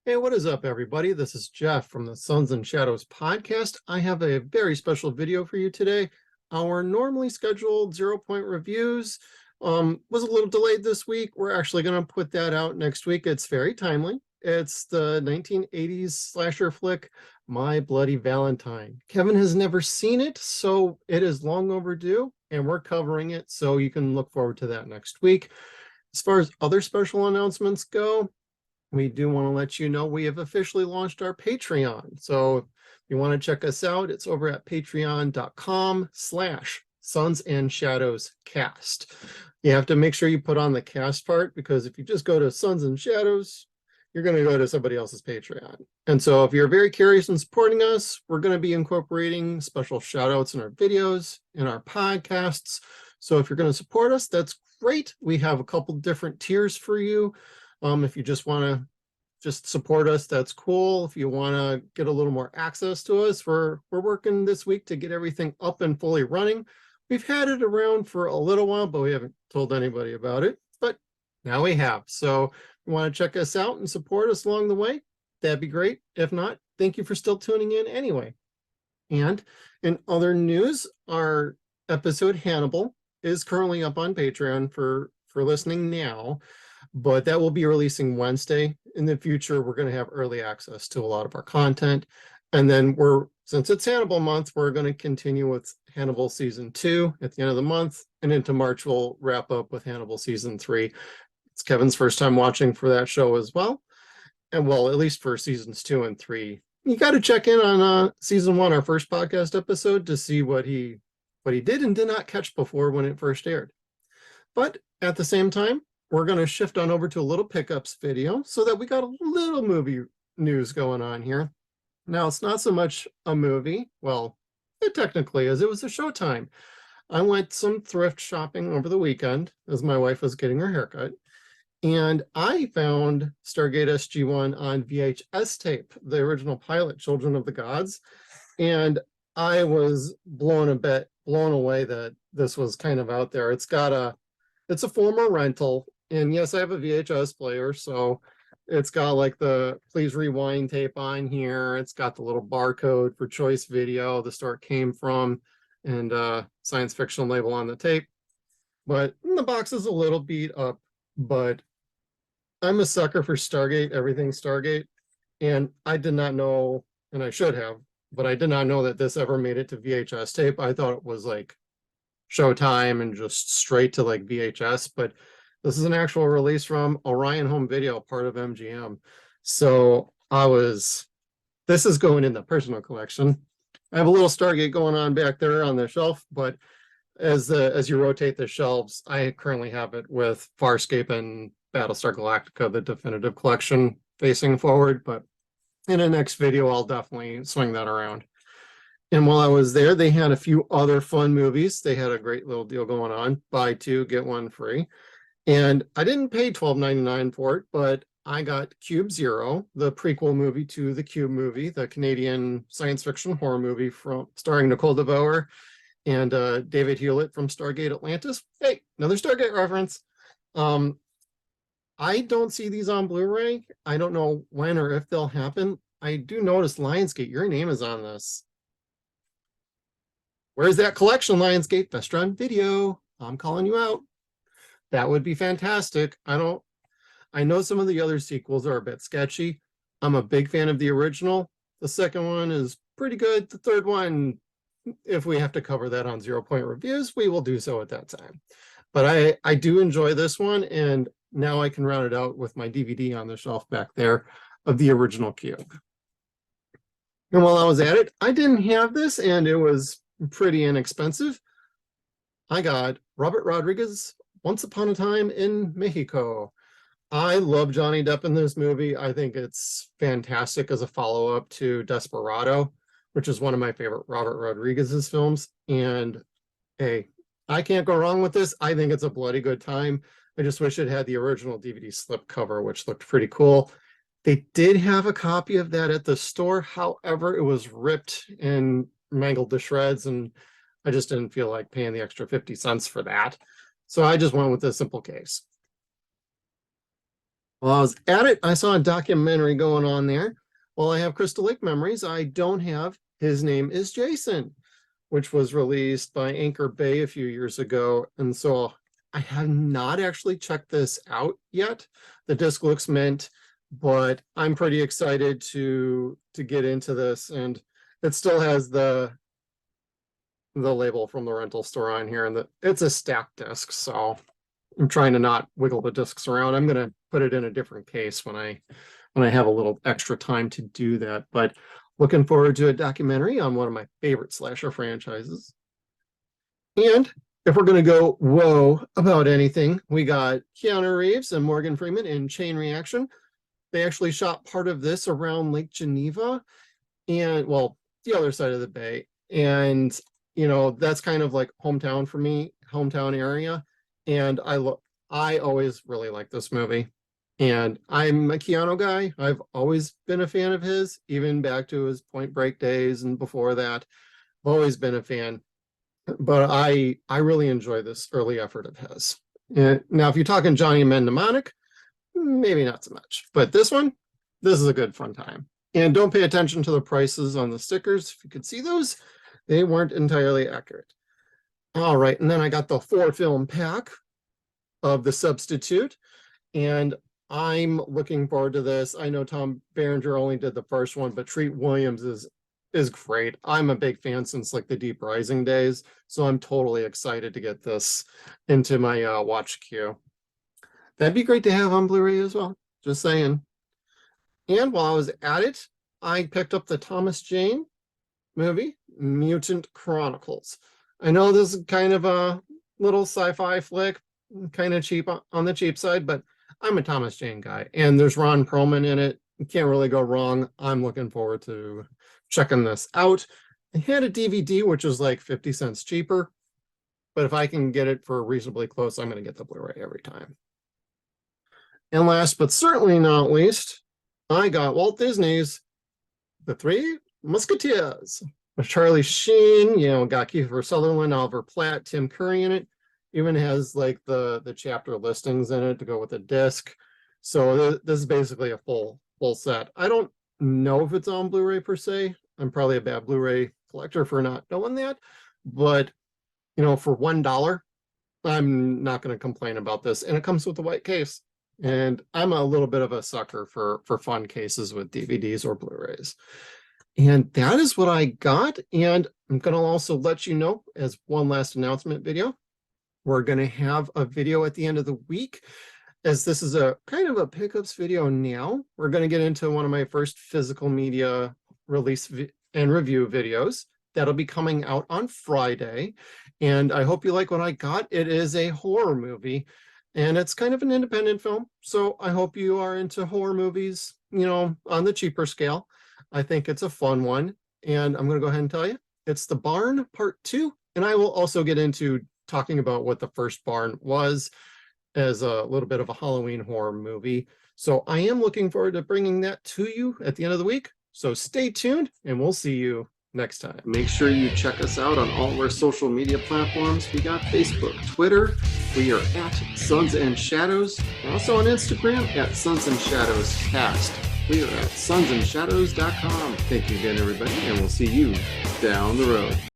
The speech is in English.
Hey, what is up, everybody? This is Jeff from the Suns and Shadows podcast. I have a very special video for you today. Our normally scheduled 0 Point reviews was a little delayed this week. We're actually going to put that out next week. It's very timely. It's the 1980s slasher flick, My Bloody Valentine. Kevin has never seen it, so it is long overdue, and we're covering it, so you can look forward to that next week. As far as other special announcements go, we do want to let you know we have officially launched our Patreon. So if you want to check us out, it's over at patreon.com/Suns and Shadows Cast. You have to make sure you put on the cast part, because if you just go to Suns and Shadows, you're going to go to somebody else's Patreon. And so if you're very curious in supporting us, we're going to be incorporating special shout outs in our videos, in our podcasts. So if you're going to support us, that's great. We have a couple different tiers for you. If you just want to just support us, that's cool. If you want to get a little more access to us, we're working this week to get everything up and fully running. We've had it around for a little while, but we haven't told anybody about it. But now we have. So if you want to check us out and support us along the way, that'd be great. If not, thank you for still tuning in anyway. And in other news, our episode Hannibal is currently up on Patreon for listening now. But that will be releasing Wednesday. In the future, we're going to have early access to a lot of our content. And then since it's Hannibal month, we're going to continue with Hannibal season 2 at the end of the month. And into March, we'll wrap up with Hannibal season 3. It's Kevin's first time watching for that show as well. And well, at least for seasons 2 and 3. You got to check in on season 1, our first podcast episode, to see what he did and did not catch before when it first aired. But at the same time, we're going to shift on over to a little pickups video so that we got a little movie news going on here. Now, it's not so much a movie. Well, it technically is. It was a Showtime. I went some thrift shopping over the weekend as my wife was getting her haircut. And I found Stargate SG-1 on VHS tape, the original pilot, Children of the Gods. And I was blown away that this was kind of out there. It's a former rental. And yes, I have a VHS player, so it's got like the please rewind tape on here. It's got the little barcode for Choice Video, the store it came from, and science fiction label on the tape. But the box is a little beat up, but I'm a sucker for Stargate, everything Stargate. And I did not know, and I should have, but I did not know that this ever made it to VHS tape. I thought it was like Showtime and just straight to like VHS, but this is an actual release from Orion Home Video, part of MGM. So this is going in the personal collection. I have a little Stargate going on back there on the shelf, but as you rotate the shelves, I currently have it with Farscape and Battlestar Galactica, the definitive collection, facing forward. But in the next video, I'll definitely swing that around. And while I was there, they had a few other fun movies. They had a great little deal going on, buy 2, get 1 free. And I didn't pay $12.99 for it, but I got Cube Zero, the prequel movie to the Cube movie, the Canadian science fiction horror movie starring Nicole DeVoe and David Hewlett from Stargate Atlantis. Hey, another Stargate reference. I don't see these on Blu-ray. I don't know when or if they'll happen. I do notice Lionsgate, your name is on this. Where's that collection, Lionsgate? Best Run Video. I'm calling you out. That would be fantastic. I know some of the other sequels are a bit sketchy. I'm a big fan of the original. The second one is pretty good. The third one, if we have to cover that on 0 Point reviews, we will do so at that time. But I do enjoy this one, and now I can round it out with my DVD on the shelf back there of the original Cube. And while I was at it, I didn't have this, and it was pretty inexpensive. I got Robert Rodriguez, Once Upon a Time in Mexico. I love Johnny Depp in this movie. I think it's fantastic as a follow-up to Desperado, which is one of my favorite Robert Rodriguez's films. And hey, I can't go wrong with this. I think it's a bloody good time. I just wish it had the original DVD slipcover, which looked pretty cool. They did have a copy of that at the store. However, it was ripped and mangled to shreds, and I just didn't feel like paying the extra 50 cents for that. So I just went with a simple case. While I was at it, I saw a documentary going on there. While I have Crystal Lake Memories, I don't have His Name is Jason, which was released by Anchor Bay a few years ago. And so I have not actually checked this out yet. The disc looks mint, but I'm pretty excited to get into this. And it still has the label from the rental store on here, and it's a stacked disc. So I'm trying to not wiggle the discs around. I'm going to put it in a different case when I have a little extra time to do that. But looking forward to a documentary on one of my favorite slasher franchises. And if we're going to go whoa about anything, we got Keanu Reeves and Morgan Freeman in Chain Reaction. They actually shot part of this around Lake Geneva, and well, the other side of the bay. And that's kind of like hometown for me, hometown area. And I always really like this movie. And I'm a Keanu guy. I've always been a fan of his, even back to his Point Break days and before that. I've always been a fan. But I really enjoy this early effort of his. And now, if you're talking Johnny Mnemonic, maybe not so much. But this is a good fun time. And don't pay attention to the prices on the stickers. If you could see those, they weren't entirely accurate. All right, and then I got the 4-film pack of The Substitute, and I'm looking forward to this. I know Tom Berenger only did the first one, but Treat Williams is great. I'm a big fan since like the Deep Rising days, so I'm totally excited to get this into my watch queue. That'd be great to have on Blu-ray as well, just saying. And while I was at it, I picked up the Thomas Jane movie, Mutant Chronicles. I know this is kind of a little sci-fi flick, kind of cheap on the cheap side, but I'm a Thomas Jane guy, and there's Ron Perlman in it. You can't really go wrong. I'm looking forward to checking this out. I had a DVD, which was like 50 cents cheaper, but if I can get it for reasonably close, I'm going to get the Blu-ray every time. And last but certainly not least, I got Walt Disney's The Three Musketeers with Charlie Sheen, got Kiefer Sutherland, Oliver Platt, Tim Curry in it. Even has like the chapter listings in it to go with the disc. So this is basically a full set. I don't know if it's on Blu-ray per se. I'm probably a bad Blu-ray collector for not knowing that, but for $1, I'm not going to complain about this. And it comes with a white case. And I'm a little bit of a sucker for fun cases with DVDs or Blu-rays. And that is what I got. And I'm going to also let you know, as one last announcement video, we're going to have a video at the end of the week. As this is a kind of a pickups video now, we're going to get into one of my first physical media release and review videos. That'll be coming out on Friday. And I hope you like what I got. It is a horror movie, and it's kind of an independent film. So I hope you are into horror movies, on the cheaper scale. I think it's a fun one. And I'm going to go ahead and tell you, it's The Barn Part 2. And I will also get into talking about what the first Barn was as a little bit of a Halloween horror movie. So I am looking forward to bringing that to you at the end of the week. So stay tuned, and we'll see you next time. Make sure you check us out on all of our social media platforms. We got Facebook, Twitter. We are at Suns and Shadows. We're also on Instagram at Suns and Shadows Cast. We are at sunsandshadows.com. Thank you again, everybody, and we'll see you down the road.